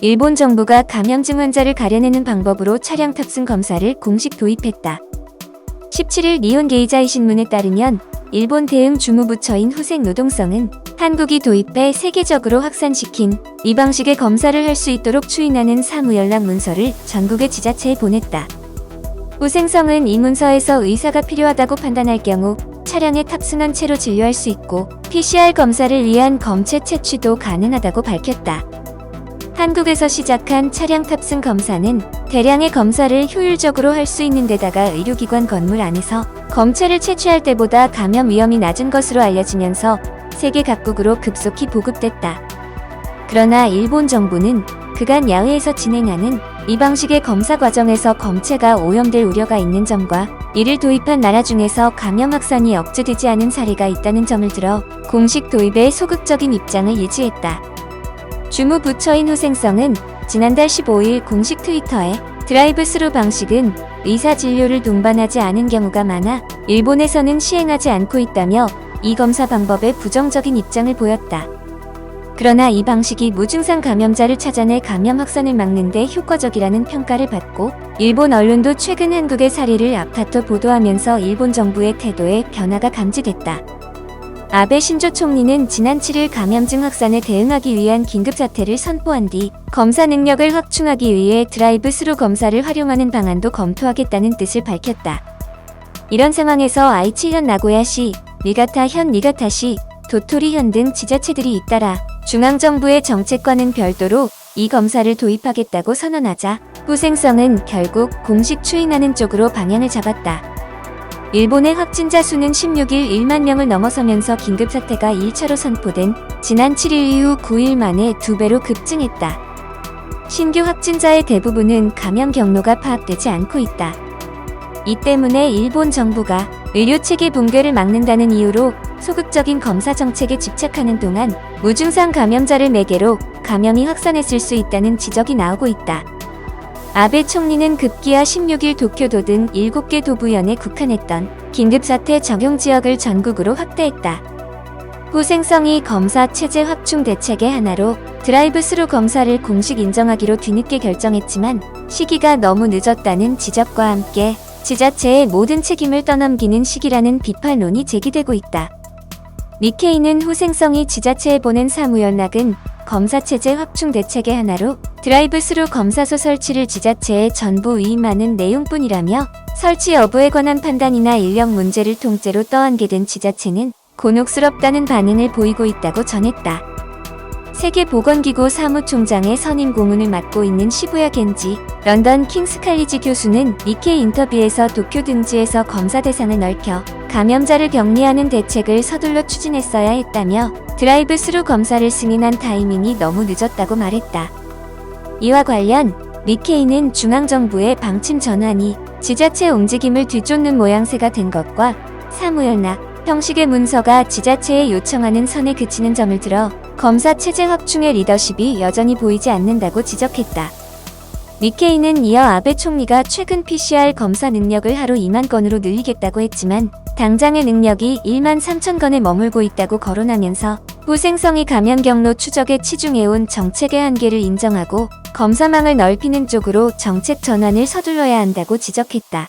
일본 정부가 감염증 환자를 가려내는 방법으로 차량 탑승 검사를 공식 도입했다. 17일 니혼 게이자이 신문에 따르면 일본 대응 주무부처인 후생노동성은 한국이 도입해 세계적으로 확산시킨 이 방식의 검사를 할 수 있도록 추인하는 사무연락 문서를 전국의 지자체에 보냈다. 후생성은 이 문서에서 의사가 필요하다고 판단할 경우 차량에 탑승한 채로 진료할 수 있고 PCR 검사를 위한 검체 채취도 가능하다고 밝혔다. 한국에서 시작한 차량 탑승 검사는 대량의 검사를 효율적으로 할 수 있는 데다가 의료기관 건물 안에서 검체를 채취할 때보다 감염 위험이 낮은 것으로 알려지면서 세계 각국으로 급속히 보급됐다. 그러나 일본 정부는 그간 야외에서 진행하는 이 방식의 검사 과정에서 검체가 오염될 우려가 있는 점과 이를 도입한 나라 중에서 감염 확산이 억제되지 않은 사례가 있다는 점을 들어 공식 도입에 소극적인 입장을 유지했다. 주무부처인 후생성은 지난달 15일 공식 트위터에 드라이브 스루 방식은 의사 진료를 동반하지 않은 경우가 많아 일본에서는 시행하지 않고 있다며 이 검사 방법에 부정적인 입장을 보였다. 그러나 이 방식이 무증상 감염자를 찾아내 감염 확산을 막는 데 효과적이라는 평가를 받고 일본 언론도 최근 한국의 사례를 앞다퉈 보도하면서 일본 정부의 태도에 변화가 감지됐다. 아베 신조 총리는 지난 7일 감염증 확산에 대응하기 위한 긴급사태를 선포한 뒤 검사 능력을 확충하기 위해 드라이브 스루 검사를 활용하는 방안도 검토하겠다는 뜻을 밝혔다. 이런 상황에서 아이치현 나고야시, 니가타현 니가타시, 도토리현 등 지자체들이 잇따라 중앙정부의 정책과는 별도로 이 검사를 도입하겠다고 선언하자 후생성은 결국 공식 추인하는 쪽으로 방향을 잡았다. 일본의 확진자 수는 16일 1만 명을 넘어서면서 긴급사태가 1차로 선포된 지난 7일 이후 9일 만에 2배로 급증했다. 신규 확진자의 대부분은 감염 경로가 파악되지 않고 있다. 이 때문에 일본 정부가 의료체계 붕괴를 막는다는 이유로 소극적인 검사 정책에 집착하는 동안 무증상 감염자를 매개로 감염이 확산했을 수 있다는 지적이 나오고 있다. 아베 총리는 급기야 16일 도쿄도 등 7개 도부현에 국한했던 긴급사태 적용 지역을 전국으로 확대했다. 후생성이 검사 체제 확충 대책의 하나로 드라이브 스루 검사를 공식 인정하기로 뒤늦게 결정했지만 시기가 너무 늦었다는 지적과 함께 지자체의 모든 책임을 떠넘기는 시기라는 비판론이 제기되고 있다. 니케이는 후생성이 지자체에 보낸 사무연락은 검사체제 확충 대책의 하나로 드라이브 스루 검사소 설치를 지자체에 전부 위임하는 내용뿐이라며 설치 여부에 관한 판단이나 인력 문제를 통째로 떠안게 지자체는 곤혹스럽다는 반응을 보이고 있다고 전했다. 세계보건기구 사무총장의 선임 고문을 맡고 있는 시부야 겐지 런던 킹스 칼리지 교수는 니케이 인터뷰에서 도쿄 등지에서 검사 대상을 넓혀 감염자를 격리하는 대책을 서둘러 추진했어야 했다며 드라이브 스루 검사를 승인한 타이밍이 너무 늦었다고 말했다. 이와 관련 니케이는 중앙정부의 방침 전환이 지자체 움직임을 뒤쫓는 모양새가 된 것과 사무연락, 형식의 문서가 지자체에 요청하는 선에 그치는 점을 들어 검사 체제 확충의 리더십이 여전히 보이지 않는다고 지적했다. 니케이는 이어 아베 총리가 최근 PCR 검사 능력을 하루 2만 건으로 늘리겠다고 했지만 당장의 능력이 1만 3천 건에 머물고 있다고 거론하면서 후생성이 감염 경로 추적에 치중해온 정책의 한계를 인정하고 검사망을 넓히는 쪽으로 정책 전환을 서둘러야 한다고 지적했다.